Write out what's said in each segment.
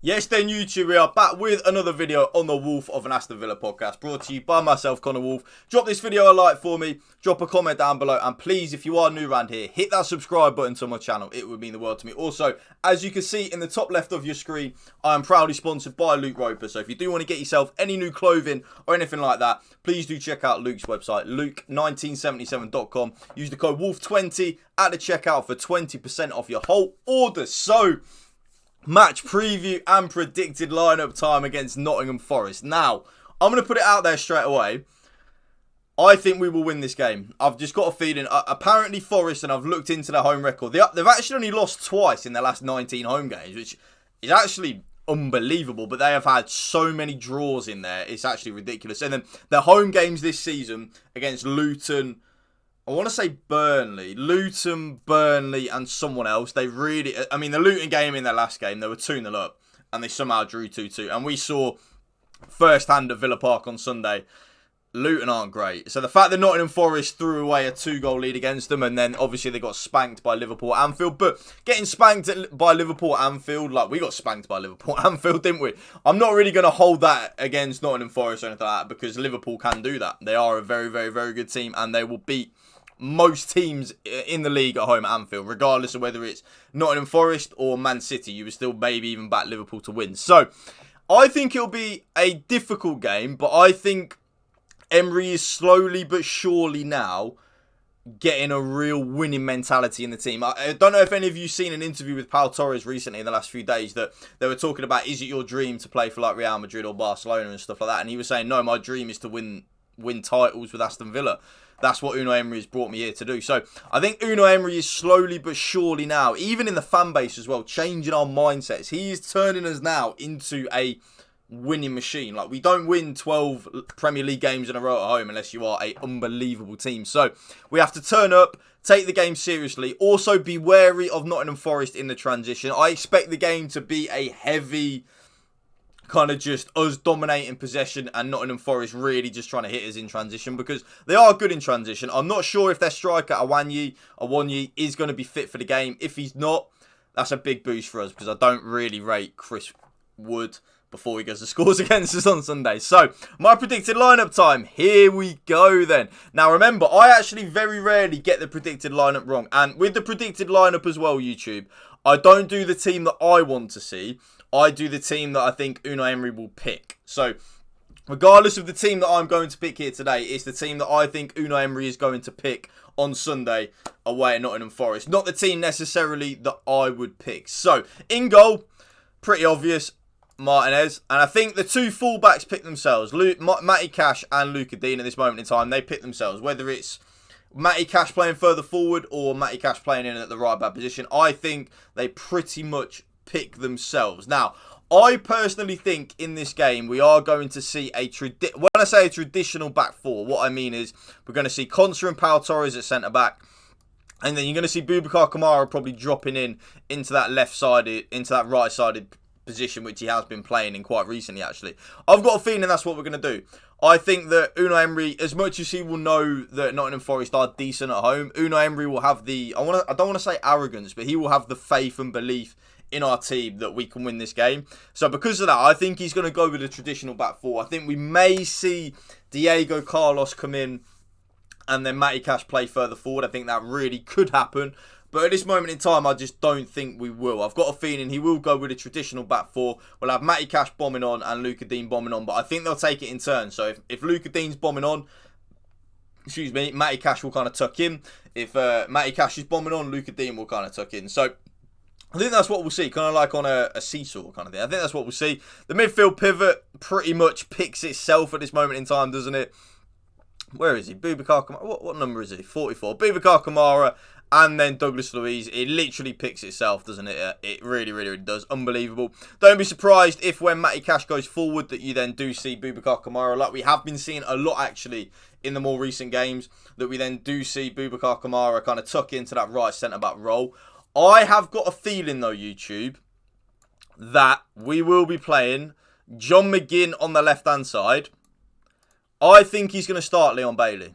Yes then YouTube, we are back with another video on the Wolf of an Aston Villa podcast, brought to you by myself, Connor Wolf. Drop this video a like for me, drop a comment down below, and please, if you are new around here, hit that subscribe button to my channel. It would mean the world to me. Also, as you can see in the top left of your screen, I am proudly sponsored by Luke Roper, so if you do want to get yourself any new clothing or anything like that, please do check out Luke's website, luke1977.com. Use the code WOLF20 at the checkout for 20% off your whole order. So, match preview and predicted lineup time against Nottingham Forest. Now, I'm going to put it out there straight away. I think we will win this game. I've just got a feeling. Apparently, Forest, and I've looked into their home record, they've actually only lost twice in their last 19 home games, which is actually unbelievable. But they have had so many draws in there. It's actually ridiculous. And then their home games this season against Luton, I want to say Luton, Burnley, and someone else. They really, I mean, the Luton game in their last game, they were 2-0 up, and they somehow drew 2-2. And we saw firsthand at Villa Park on Sunday, Luton aren't great. So the fact that Nottingham Forest threw away a 2-goal lead against them, and then obviously they got spanked by Liverpool at Anfield. But getting spanked by Liverpool at Anfield, like we got spanked by Liverpool at Anfield, didn't we? I'm not really going to hold that against Nottingham Forest or anything like that, because Liverpool can do that. They are a very, very, very good team, and they will beat most teams in the league at home at Anfield, regardless of whether it's Nottingham Forest or Man City. You would still maybe even back Liverpool to win. So, I think it'll be a difficult game, but I think Emery is slowly but surely now getting a real winning mentality in the team. I don't know if any of you seen an interview with Pau Torres recently in the last few days that they were talking about, is it your dream to play for like Real Madrid or Barcelona and stuff like that? And he was saying, no, my dream is to win titles with Aston Villa. That's what Unai Emery has brought me here to do. So I think Unai Emery is slowly but surely now, even in the fan base as well, changing our mindsets. He is turning us now into a winning machine. Like, we don't win 12 Premier League games in a row at home unless you are an unbelievable team. So we have to turn up, take the game seriously. Also be wary of Nottingham Forest in the transition. I expect the game to be a heavy kind of just us dominating possession and Nottingham Forest really just trying to hit us in transition, because they are good in transition. I'm not sure if their striker Awoniyi is going to be fit for the game. If he's not, that's a big boost for us, because I don't really rate Chris Wood before he goes to scores against us on Sunday. So, my predicted lineup time. Here we go then. Now, remember, I actually very rarely get the predicted lineup wrong. And with the predicted lineup as well, YouTube, I don't do the team that I want to see. I do the team that I think Unai Emery will pick. So, regardless of the team that I'm going to pick here today, it's the team that I think Unai Emery is going to pick on Sunday away at Nottingham Forest. Not the team necessarily that I would pick. So, in goal, pretty obvious, Martinez. And I think the two fullbacks pick themselves. Matty Cash and Luca Dean at this moment in time, they pick themselves. Whether it's Matty Cash playing further forward or Matty Cash playing in at the right back position, I think they pretty much pick themselves. Now, I personally think in this game we are going to see when I say a traditional back four, what I mean is we're going to see Konsa and Pau Torres at centre back, and then you're going to see Boubacar Kamara probably dropping into that right-sided position, which he has been playing in quite recently. Actually, I've got a feeling that's what we're going to do. I think that Unai Emery, as much as he will know that Nottingham Forest are decent at home, Unai Emery will have I don't want to say arrogance, but he will have the faith and belief in our team that we can win this game. So because of that, I think he's going to go with a traditional back four. I think we may see Diego Carlos come in and then Matty Cash play further forward. I think that really could happen. But at this moment in time, I just don't think we will. I've got a feeling he will go with a traditional back four. We'll have Matty Cash bombing on and Luca Dean bombing on. But I think they'll take it in turns. So if Luca Dean's bombing on, Matty Cash will kind of tuck in. If Matty Cash is bombing on, Luca Dean will kind of tuck in. So I think that's what we'll see, kind of like on a seesaw kind of thing. I think that's what we'll see. The midfield pivot pretty much picks itself at this moment in time, doesn't it? Where is he? Boubacar Kamara. What number is he? 44. Boubacar Kamara and then Douglas Luiz. It literally picks itself, doesn't it? It really, really, really does. Unbelievable. Don't be surprised if when Matty Cash goes forward that you then do see Boubacar Kamara, like we have been seeing a lot actually in the more recent games, that we then do see Boubacar Kamara kind of tuck into that right centre-back role. I have got a feeling, though, YouTube, that we will be playing John McGinn on the left-hand side. I think he's going to start Leon Bailey,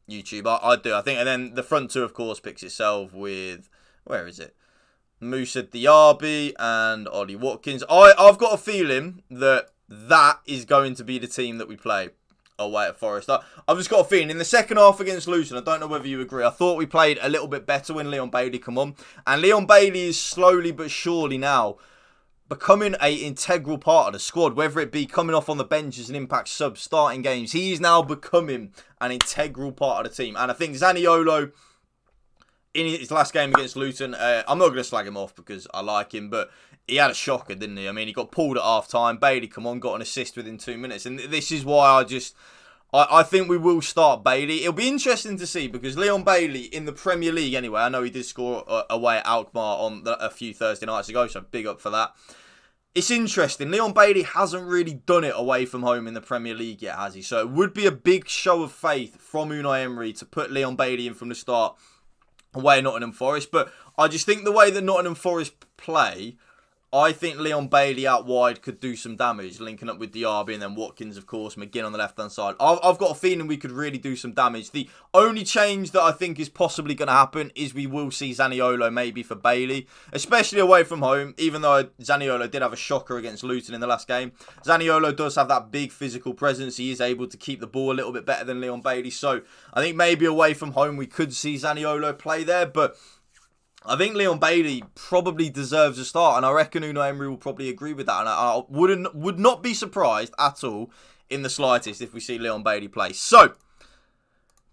YouTube. I do. I think, and then the front two, of course, picks itself with, where is it? Moussa Diaby and Ollie Watkins. I've got a feeling that is going to be the team that we play away at Forest. I've just got a feeling in the second half against Luton, I don't know whether you agree, I thought we played a little bit better when Leon Bailey come on. And Leon Bailey is slowly but surely now becoming an integral part of the squad, whether it be coming off on the bench as an impact sub, starting games. He is now becoming an integral part of the team. And I think Zaniolo, in his last game against Luton, I'm not going to slag him off because I like him, but he had a shocker, didn't he? I mean, he got pulled at half-time. Bailey, come on, got an assist within 2 minutes. And this is why I think we will start Bailey. It'll be interesting to see because Leon Bailey in the Premier League anyway, I know he did score away at Alkmaar on a few Thursday nights ago, so big up for that. It's interesting. Leon Bailey hasn't really done it away from home in the Premier League yet, has he? So it would be a big show of faith from Unai Emery to put Leon Bailey in from the start away at Nottingham Forest. But I just think the way that Nottingham Forest play, I think Leon Bailey out wide could do some damage, linking up with Diaby and then Watkins, of course, McGinn on the left-hand side. I've got a feeling we could really do some damage. The only change that I think is possibly going to happen is we will see Zaniolo maybe for Bailey, especially away from home, even though Zaniolo did have a shocker against Luton in the last game. Zaniolo does have that big physical presence. He is able to keep the ball a little bit better than Leon Bailey. So I think maybe away from home we could see Zaniolo play there, but I think Leon Bailey probably deserves a start, and I reckon Unai Emery will probably agree with that. And I would not be surprised at all in the slightest if we see Leon Bailey play. So,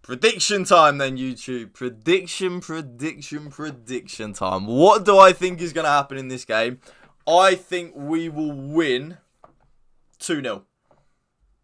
prediction time then, YouTube. Prediction time. What do I think is going to happen in this game? I think we will win 2-0.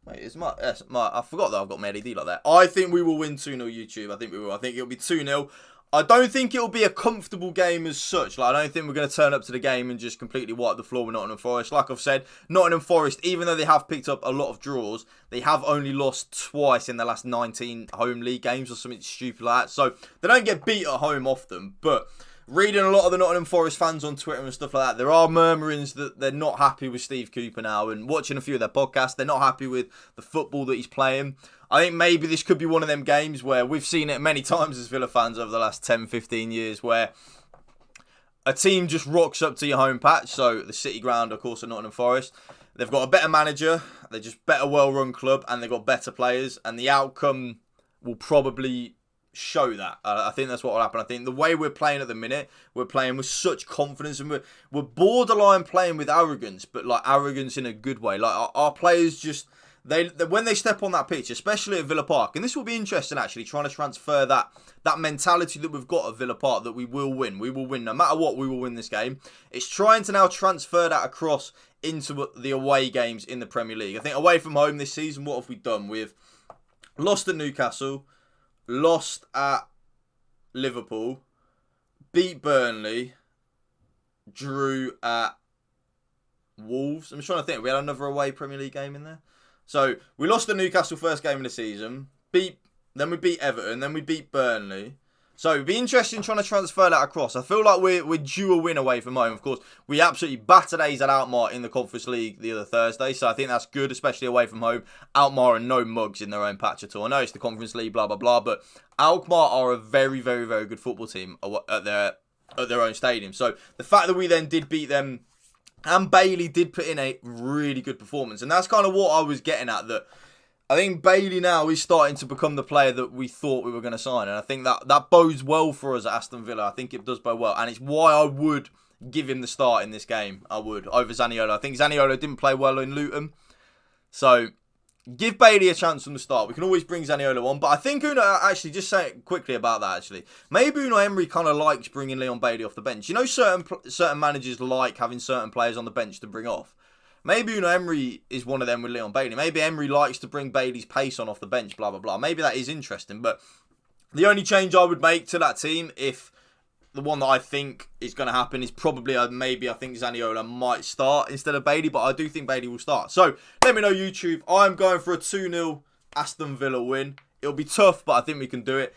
Wait, I forgot that I've got my LED like that. I think we will win 2-0, YouTube. I think we will. I think it'll be 2-0. I don't think it'll be a comfortable game as such. Like, I don't think we're going to turn up to the game and just completely wipe the floor with Nottingham Forest. Like I've said, Nottingham Forest, even though they have picked up a lot of draws, they have only lost twice in the last 19 home league games or something stupid like that. So they don't get beat at home often. But reading a lot of the Nottingham Forest fans on Twitter and stuff like that, there are murmurings that they're not happy with Steve Cooper now. And watching a few of their podcasts, they're not happy with the football that he's playing. I think maybe this could be one of them games where we've seen it many times as Villa fans over the last 10, 15 years where a team just rocks up to your home patch. So the City Ground, of course, at Nottingham Forest. They've got a better manager. They're just better, well-run club. And they've got better players. And the outcome will probably show that. I think that's what will happen. I think the way we're playing at the minute, we're playing with such confidence. And we're borderline playing with arrogance. But like arrogance in a good way. Like our players just... when they step on that pitch, especially at Villa Park, and this will be interesting actually, trying to transfer that mentality that we've got at Villa Park, that we will win. We will win. No matter what, we will win this game. It's trying to now transfer that across into the away games in the Premier League. I think away from home this season, what have we done? We've lost at Newcastle, lost at Liverpool, beat Burnley, drew at Wolves. I'm trying to think. We had another away Premier League game in there. So, we lost the Newcastle first game of the season, then we beat Everton, then we beat Burnley. So, it'd be interesting trying to transfer that across. I feel like we're due a win away from home. Of course, we absolutely battered A's at Alkmaar in the Conference League the other Thursday, so I think that's good, especially away from home. Alkmaar are no mugs in their own patch at all. I know it's the Conference League, blah, blah, blah, but Alkmaar are a very, very, very good football team at their own stadium. So, the fact that we then did beat them, and Bailey did put in a really good performance. And that's kind of what I was getting at. That I think Bailey now is starting to become the player that we thought we were going to sign. And I think that bodes well for us at Aston Villa. I think it does bode well. And it's why I would give him the start in this game. I would, over Zaniolo. I think Zaniolo didn't play well in Luton. So, give Bailey a chance from the start. We can always bring Zaniolo on. But I think Unai, actually, just saying quickly about that, actually. Maybe Unai Emery kind of likes bringing Leon Bailey off the bench. You know, certain managers like having certain players on the bench to bring off. Maybe Unai Emery is one of them with Leon Bailey. Maybe Emery likes to bring Bailey's pace on off the bench, blah, blah, blah. Maybe that is interesting. But the only change I would make to that team, if the one that I think is going to happen, is probably maybe I think Zaniolo might start instead of Bailey, but I do think Bailey will start. So, let me know, YouTube. I'm going for a 2-0 Aston Villa win. It'll be tough, but I think we can do it.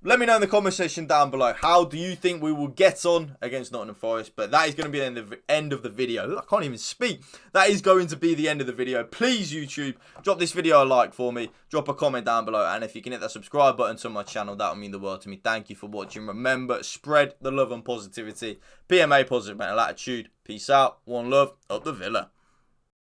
Let me know in the comment section down below, how do you think we will get on against Nottingham Forest? But that is going to be the end of the video. I can't even speak. That is going to be the end of the video. Please, YouTube, drop this video a like for me. Drop a comment down below. And if you can hit that subscribe button to my channel, that would mean the world to me. Thank you for watching. Remember, spread the love and positivity. PMA, positive mental attitude. Peace out. One love. Up the Villa.